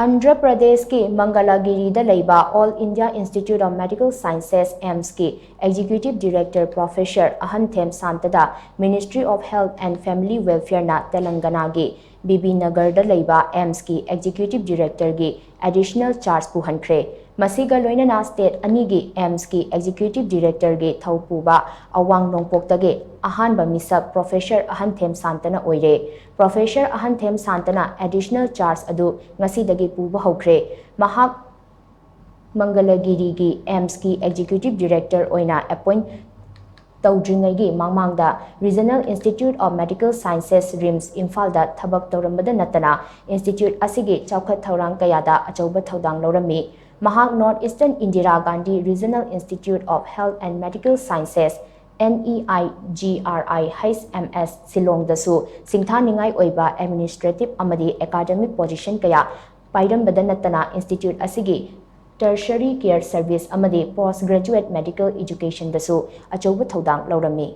Andhra Pradesh ki Mangalagiri da leiba All India Institute of Medical Sciences Aiims ki Executive Director Professor Ahanthem Santada Ministry of Health and Family Welfare na Telangana ki Bibinagar da leiba Aiims ki Executive Director ki Additional Charge Puhankhre Masiga loinana state anigi Aiims ki Executive Director ki thaupuba awang nongpoktage ahanba misap Professor Ahanthem Santana oire Professor Ahanthem Santana additional charge adu ngasidagi puba hokre mahak Mangalagiri ki Aiims ki Executive Director oina appoint Taudringai Mangmangda Regional Institute of Medical Sciences RIMS Infalda Thabak Taurambada Natana Institute Asigi Chaukat Taurang Kayada Achauba Taudang Laurami Mahak Northeastern Indira Gandhi Regional Institute of Health and Medical Sciences NEIGRI HMS Silong Dasu Singtha Ningai Oiba Administrative Amadi Academic Position Kaya Pairam Badanatana Institute Asigi Tertiary Care Service Amadi Postgraduate Medical Education Dasu Achauba Taudang Laurami